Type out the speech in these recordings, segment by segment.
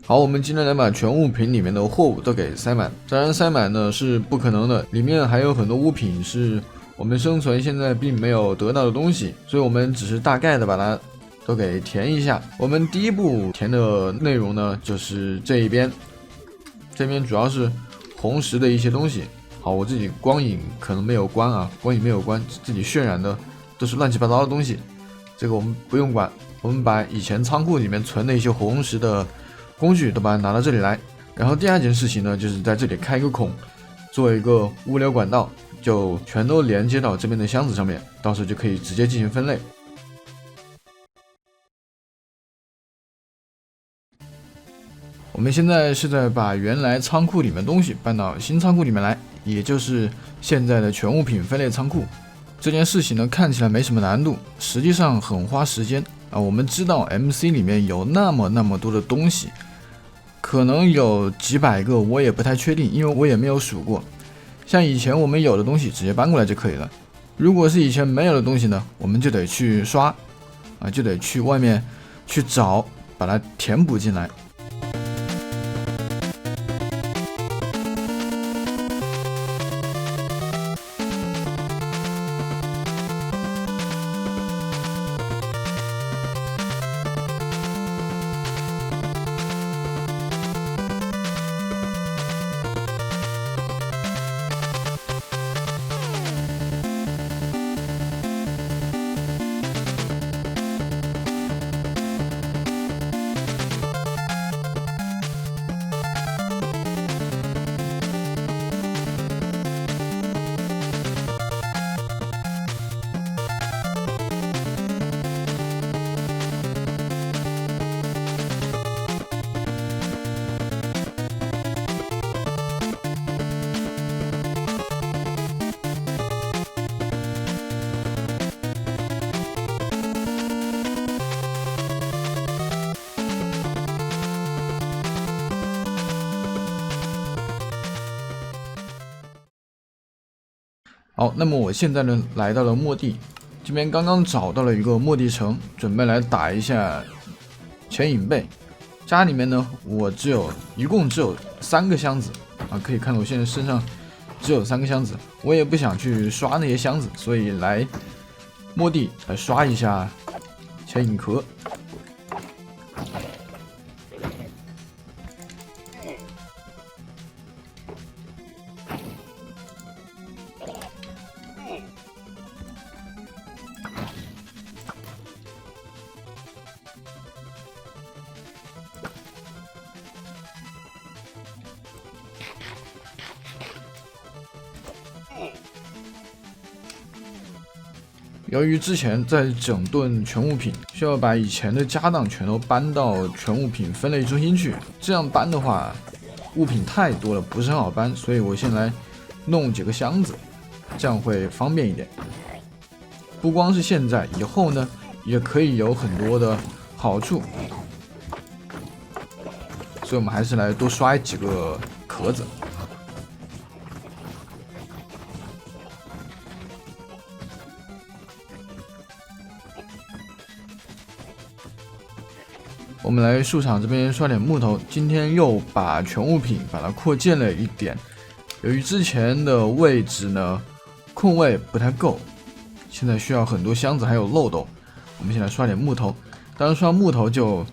好，我们今天来把全物品里面的货物都给塞满。当然，塞满呢是不可能的，里面还有很多物品是我们生存现在并没有得到的东西，所以我们只是大概的把它都给填一下。我们第一步填的内容呢，就是这一边，这边主要是红石的一些东西。好，我自己光影可能没有关啊，光影没有关，自己渲染的都是乱七八糟的东西，这个我们不用管。我们把以前仓库里面存的一些红石的工具都把它拿到这里来，然后第二件事情呢，就是在这里开一个孔，做一个物流管道，就全都连接到这边的箱子上面，到时候就可以直接进行分类。我们现在是在把原来仓库里面东西搬到新仓库里面来，也就是现在的全物品分类仓库。这件事情呢，看起来没什么难度，实际上很花时间啊。我们知道 MC 里面有那么多的东西，可能有几百个，我也不太确定，因为我也没有数过。像以前我们有的东西直接搬过来就可以了，如果是以前没有的东西呢，我们就得去刷啊，就得去外面去找，把它填补进来。好，那么我现在呢来到了末地，这边刚刚找到了一个末地城，准备来打一下潜影背。家里面呢，我一共只有3个箱子啊，可以看到我现在身上只有3个箱子，我也不想去刷那些箱子，所以来末地来刷一下潜影壳。由于之前在整顿全物品，需要把以前的家当全都搬到全物品分类中心去，这样搬的话，物品太多了，不是很好搬，所以我先来弄几个箱子，这样会方便一点。不光是现在，以后呢，也可以有很多的好处，所以我们还是来多刷几个壳子。我们来树场这边刷点木头，今天又把全物品把它扩建了一点。由于之前的位置呢空位不太够，现在需要很多箱子还有漏斗。我们先来刷点木头，当然刷木头就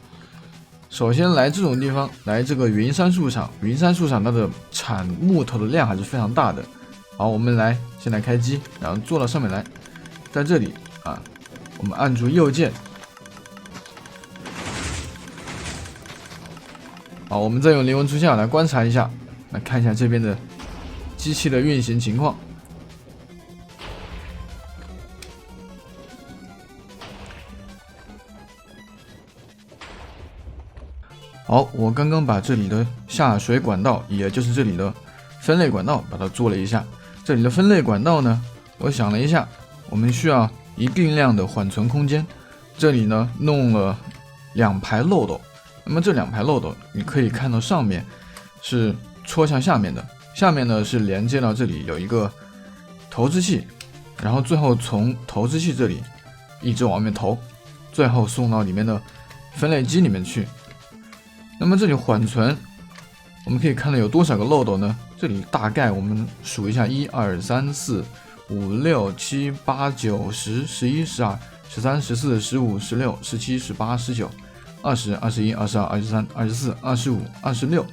首先来这种地方，来这个云杉树场。云杉树场它的产木头的量还是非常大的。好，我们先来开机，然后坐到上面来，在这里啊，我们按住右键。好，我们再用灵魂出窍来观察一下，来看一下这边的机器的运行情况。好，我刚刚把这里的下水管道，也就是这里的分类管道，把它做了一下。这里的分类管道呢，我想了一下，我们需要一定量的缓存空间。这里呢，弄了2排漏斗。那么这2排漏斗，你可以看到上面是戳向下面的，下面呢是连接到这里有一个投掷器，然后最后从投掷器这里一直往外面投，最后送到里面的分类机里面去。那么这里缓存，我们可以看到有多少个漏斗呢？这里大概我们数一下，1、2、3、4、5、6、7、8、9、10、11、12、13、14、15、16、17、18、19、20、21、22、23、24、25、26，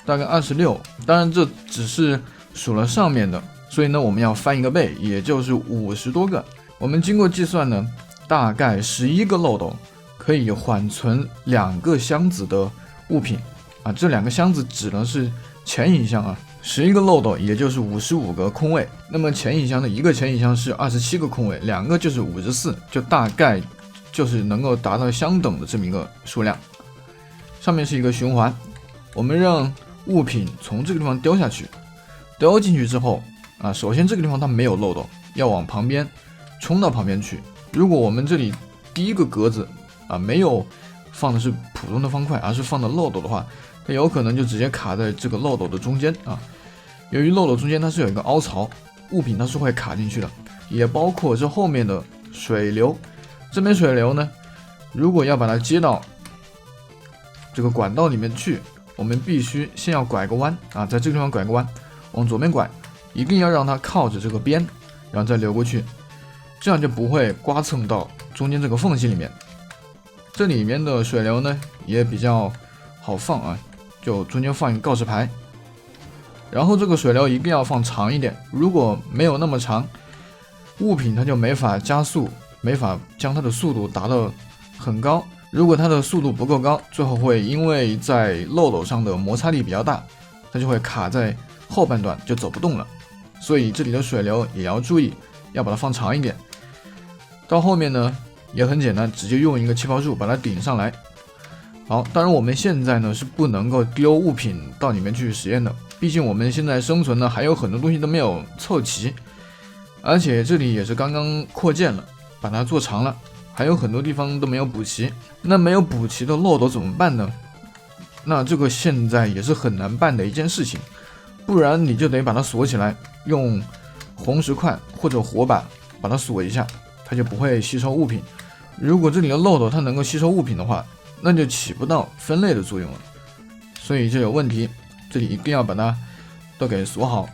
大概26。当然这只是数了上面的，所以呢我们要翻一个倍，也就是50多个。我们经过计算呢，大概11个漏斗可以缓存2个箱子的物品啊，这2个箱子指的是前引箱啊，11个漏斗也就是55个空位。那么前引箱的一个前引箱是27个空位，2个就是54，就大概就是能够达到相等的这么一个数量。上面是一个循环，我们让物品从这个地方丢下去，丢进去之后啊，首先这个地方它没有漏斗，要往旁边冲到旁边去。如果我们这里第一个格子啊没有放的是普通的方块，而是放的漏斗的话，它有可能就直接卡在这个漏斗的中间啊。由于漏斗中间它是有一个凹槽，物品它是会卡进去的，也包括这后面的水流。这边水流呢，如果要把它接到这个管道里面去，我们必须先要拐个弯啊，在这个地方拐个弯，往左边拐，一定要让它靠着这个边，然后再流过去，这样就不会刮蹭到中间这个缝隙里面。这里面的水流呢也比较好放啊，就中间放一个告示牌，然后这个水流一定要放长一点，如果没有那么长，物品它就没法加速，没法将它的速度达到很高。如果它的速度不够高，最后会因为在漏斗上的摩擦力比较大，它就会卡在后半段，就走不动了。所以这里的水流也要注意，要把它放长一点。到后面呢也很简单，直接用一个气泡柱把它顶上来。好，当然我们现在呢是不能够丢物品到里面去实验的，毕竟我们现在生存呢还有很多东西都没有凑齐，而且这里也是刚刚扩建了，把它做长了，还有很多地方都没有补齐。那没有补齐的漏斗怎么办呢？那这个现在也是很难办的一件事情，不然你就得把它锁起来，用红石块或者火把把它锁一下，它就不会吸收物品。如果这里的漏斗它能够吸收物品的话，那就起不到分类的作用了，所以这有问题，这里一定要把它都给锁好。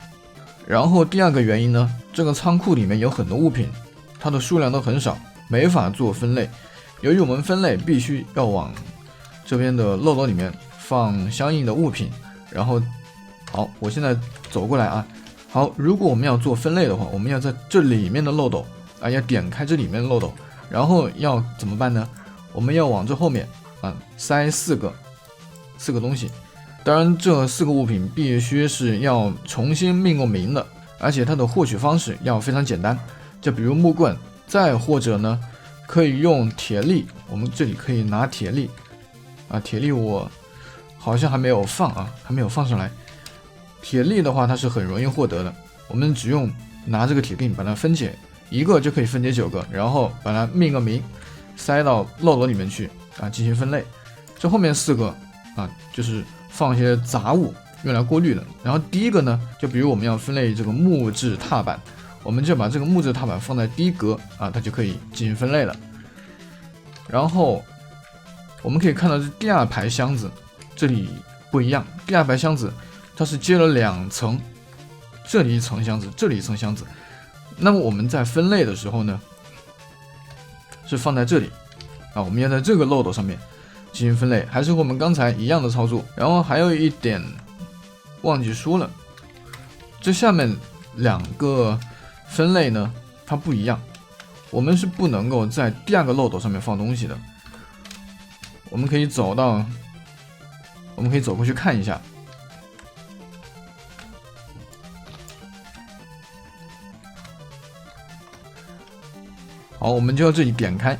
然后第二个原因呢，这个仓库里面有很多物品，它的数量都很少，没法做分类。由于我们分类必须要往这边的漏斗里面放相应的物品，然后好，我现在走过来啊。好，如果我们要做分类的话，我们要在这里面的漏斗啊，要点开这里面的漏斗，然后要怎么办呢？我们要往这后面啊塞四个东西。当然这4个物品必须是要重新命过名的，而且它的获取方式要非常简单，就比如木棍，再或者呢可以用铁粒，我们这里可以拿铁粒啊，铁粒我好像还没有放啊，还没有放上来。铁粒的话它是很容易获得的，我们只用拿这个铁锭把它分解，一个就可以分解9个，然后把它命个名，塞到漏斗里面去啊进行分类。这后面4个啊就是放一些杂物用来过滤的。然后第一个呢，就比如我们要分类这个木质踏板，我们就把这个木质踏板放在第一格啊，它就可以进行分类了。然后我们可以看到这第2排箱子，这里不一样，第2排箱子它是接了2层，这里一层箱子，这里一层箱子。那么我们在分类的时候呢，是放在这里啊，我们要在这个漏斗上面进行分类，还是和我们刚才一样的操作。然后还有一点忘记说了，这下面2个分类呢它不一样，我们是不能够在第2个漏斗上面放东西的。我们可以走过去看一下。好，我们就要这里点开。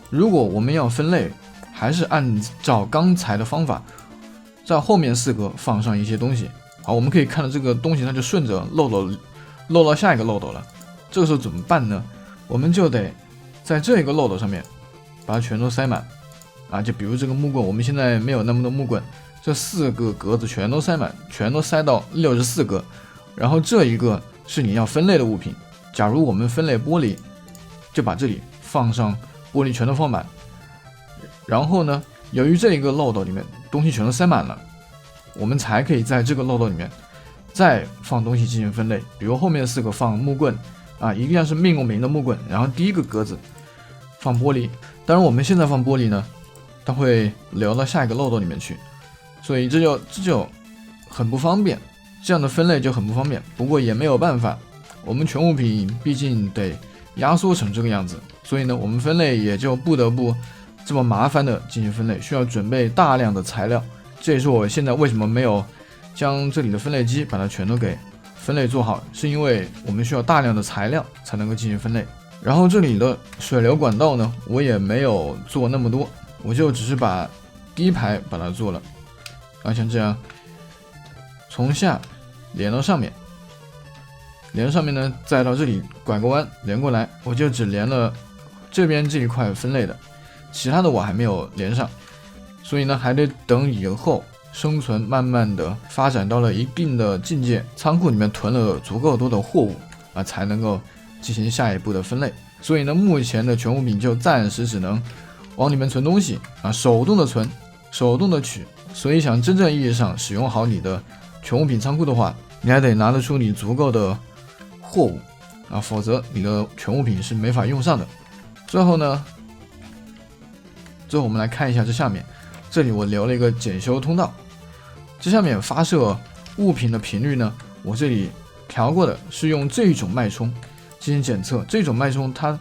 如果我们要分类，还是按照刚才的方法，在后面4格放上一些东西。好，我们可以看到这个东西它就顺着漏到下一个漏斗了。这个时候怎么办呢？我们就得在这一个漏斗上面把它全都塞满啊。就比如这个木棍，我们现在没有那么多木棍，这4个格子全都塞满，全都塞到64个。然后这一个是你要分类的物品，假如我们分类玻璃，就把这里放上玻璃全都放满。然后呢，由于这一个漏斗里面东西全都塞满了，我们才可以在这个漏斗里面再放东西进行分类。比如后面4个放木棍啊，一定要是命中名的木棍，然后第一个格子放玻璃。当然我们现在放玻璃呢，它会流到下一个漏斗里面去，所以这就很不方便，这样的分类就很不方便。不过也没有办法，我们全物品毕竟得压缩成这个样子，所以呢我们分类也就不得不这么麻烦的进行分类，需要准备大量的材料。这也是我现在为什么没有将这里的分类机把它全都给分类做好，是因为我们需要大量的材料才能够进行分类。然后这里的水流管道呢，我也没有做那么多，我就只是把第一排把它做了，像这样从下连到上面，连到上面呢再到这里拐个弯连过来，我就只连了这边这一块分类的，其他的我还没有连上，所以呢还得等以后生存慢慢的发展到了一定的境界，仓库里面囤了足够多的货物才能够进行下一步的分类。所以呢目前的全物品就暂时只能往里面存东西手动的存，手动的取。所以想真正意义上使用好你的全物品仓库的话，你还得拿得出你足够的货物否则你的全物品是没法用上的。最后我们来看一下这下面，这里我留了一个检修通道，这下面发射物品的频率呢，我这里调过的是用这种脉冲进行检测，这种脉冲它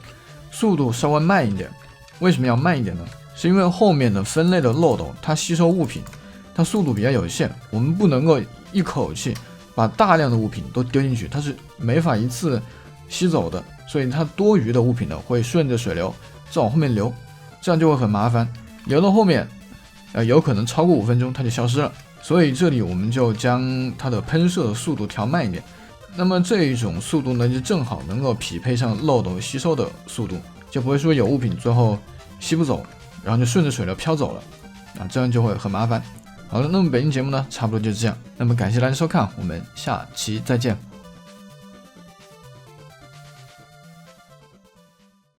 速度稍微慢一点。为什么要慢一点呢？是因为后面的分类的漏斗它吸收物品它速度比较有限，我们不能够一口气把大量的物品都丢进去，它是没法一次吸走的，所以它多余的物品呢会顺着水流再往后面流，这样就会很麻烦，流到后面有可能超过5分钟它就消失了。所以这里我们就将它的喷射的速度调慢一点，那么这一种速度呢就正好能够匹配上漏斗吸收的速度，就不会说有物品最后吸不走，然后就顺着水流飘走了这样就会很麻烦。好了，那么本期节目呢差不多就是这样，那么感谢大家收看，我们下期再见。